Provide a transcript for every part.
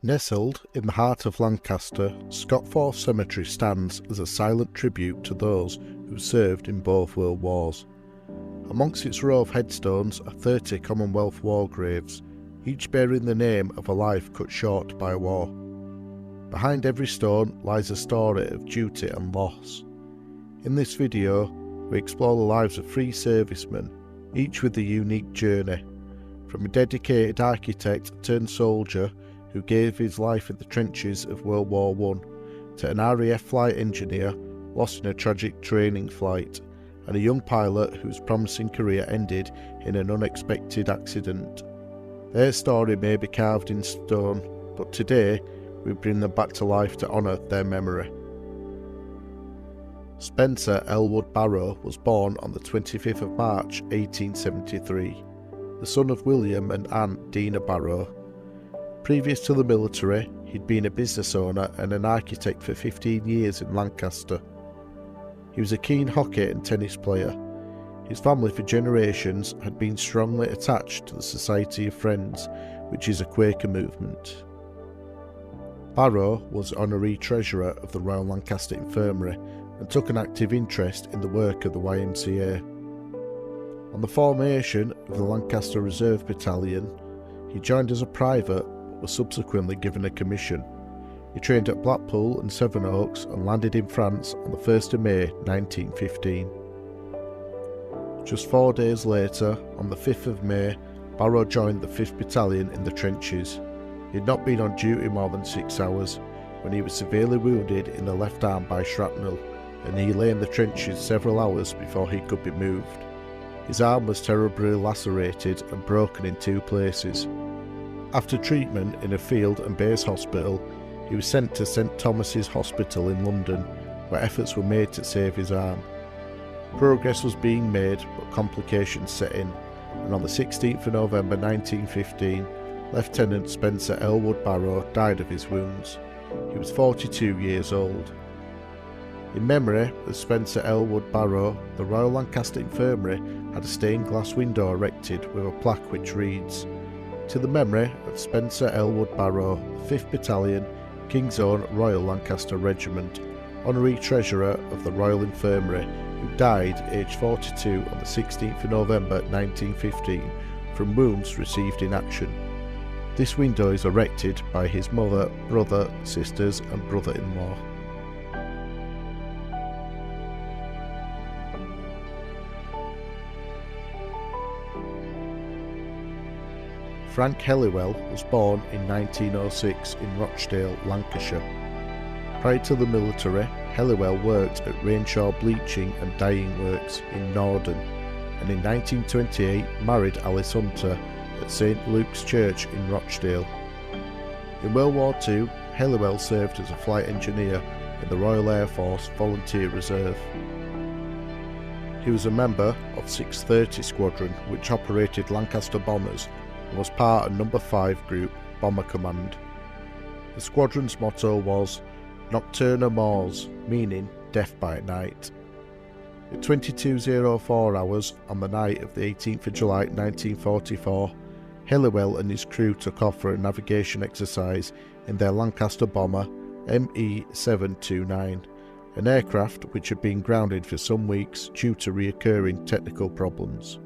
Nestled in the heart of Lancaster, Scotforth Cemetery stands as a silent tribute to those who served in both World Wars. Amongst its row of headstones are 30 Commonwealth War Graves, each bearing the name of a life cut short by war. Behind every stone lies a story of duty and loss. In this video, we explore the lives of 3 servicemen, each with a unique journey, from a dedicated architect turned soldier who gave his life in the trenches of World War I, to an RAF flight engineer lost in a tragic training flight, and a young pilot whose promising career ended in an unexpected accident. Their story may be carved in stone, but today we bring them back to life to honour their memory. Spencer Elwood Barrow was born on the 25th of March 1873, the son of William and Aunt Dina Barrow. Previous to the military, he'd been a business owner and an architect for 15 years in Lancaster. He was a keen hockey and tennis player. His family for generations had been strongly attached to the Society of Friends, which is a Quaker movement. Barrow was honorary treasurer of the Royal Lancaster Infirmary and took an active interest in the work of the YMCA. On the formation of the Lancaster Reserve Battalion, he joined as a private but was subsequently given a commission. He trained at Blackpool and Sevenoaks and landed in France on the 1st of May 1915. Just 4 days later, on the 5th of May, Barrow joined the 5th Battalion in the trenches. He had not been on duty more than 6 hours when he was severely wounded in the left arm by shrapnel, and he lay in the trenches several hours before he could be moved. His arm was terribly lacerated and broken in 2 places. After treatment in a field and base hospital, he was sent to St Thomas's Hospital in London, where efforts were made to save his arm. Progress was being made, but complications set in, and on the 16th of November 1915, Lieutenant Spencer Elwood Barrow died of his wounds. He was 42 years old. In memory of Spencer Elwood Barrow, the Royal Lancaster Infirmary had a stained glass window erected with a plaque which reads, "To the memory of Spencer Elwood Barrow, 5th Battalion, King's Own Royal Lancaster Regiment, Honorary Treasurer of the Royal Infirmary, who died aged 42 on the 16th of November 1915 from wounds received in action." This window is erected by his mother, brother, sisters and brother-in-law. Frank Helliwell was born in 1906 in Rochdale, Lancashire. Prior to the military, Helliwell worked at Rainshaw Bleaching and Dyeing Works in Norden, and in 1928 married Alice Hunter at St Luke's Church in Rochdale. In World War II, Helliwell served as a flight engineer in the Royal Air Force Volunteer Reserve. He was a member of 630 Squadron, which operated Lancaster Bombers and was part of No. 5 Group Bomber Command. The squadron's motto was Nocturna Mors, meaning death by night. At 22:04 hours on the night of the 18th of July 1944, Helliwell and his crew took off for a navigation exercise in their Lancaster Bomber ME-729, an aircraft which had been grounded for some weeks due to recurring technical problems.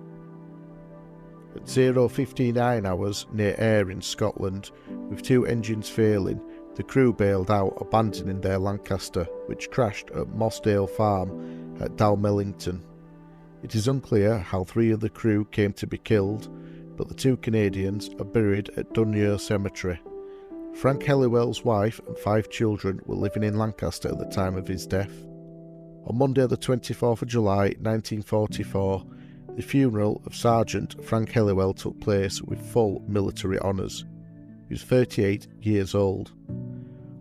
At 0:59 hours near Ayr in Scotland, with 2 engines failing, the crew bailed out, abandoning their Lancaster, which crashed at Mossdale Farm at Dalmellington. It is unclear how 3 of the crew came to be killed, but the 2 Canadians are buried at Dunure Cemetery. Frank Helliwell's wife and 5 children were living in Lancaster at the time of his death. On Monday the 24th of July 1944, the funeral of Sergeant Frank Helliwell took place with full military honours. He was 38 years old.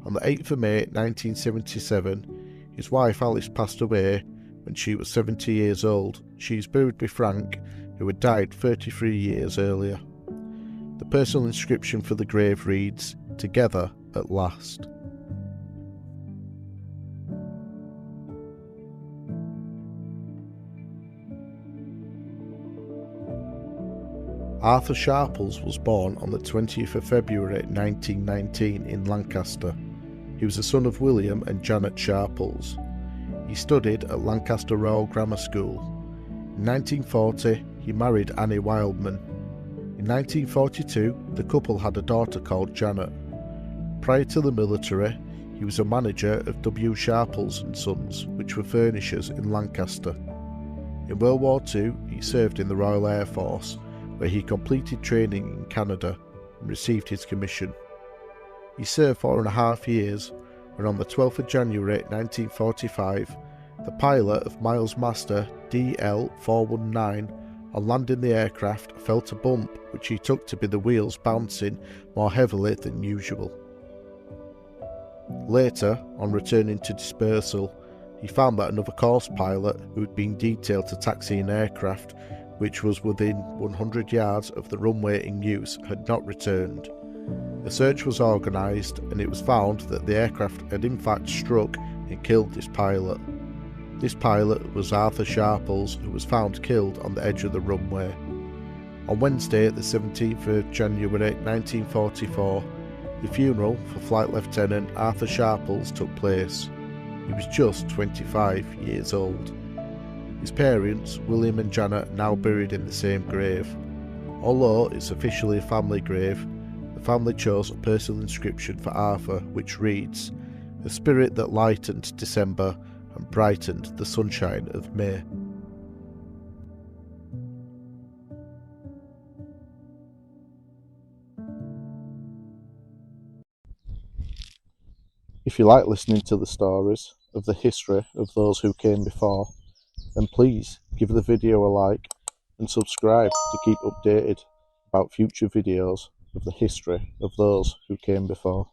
On the 8th of May 1977, his wife Alice passed away when she was 70 years old. She is buried with Frank, who had died 33 years earlier. The personal inscription for the grave reads, "Together at last." Arthur Sharples was born on the 20th of February 1919 in Lancaster. He was the son of William and Janet Sharples. He studied at Lancaster Royal Grammar School. In 1940, he married Annie Wildman. In 1942, the couple had a daughter called Janet. Prior to the military, he was a manager of W. Sharples and Sons, which were furnishers in Lancaster. In World War II, he served in the Royal Air Force, where he completed training in Canada and received his commission. He served 4.5 years, when on the 12th of January 1945, the pilot of Miles Master DL-419 on landing the aircraft felt a bump which he took to be the wheels bouncing more heavily than usual. Later, on returning to dispersal, he found that another course pilot who had been detailed to taxi an aircraft which was within 100 yards of the runway in use had not returned. A search was organised and it was found that the aircraft had in fact struck and killed this pilot. This pilot was Arthur Sharples, who was found killed on the edge of the runway. On Wednesday, the 17th of January 1944, the funeral for Flight Lieutenant Arthur Sharples took place. He was just 25 years old. His parents, William and Janet, are now buried in the same grave. Although it's officially a family grave, the family chose a personal inscription for Arthur which reads, "A spirit that lightened December and brightened the sunshine of May." If you like listening to the stories of the history of those who came before, then please give the video a like and subscribe to keep updated about future videos of the history of those who came before.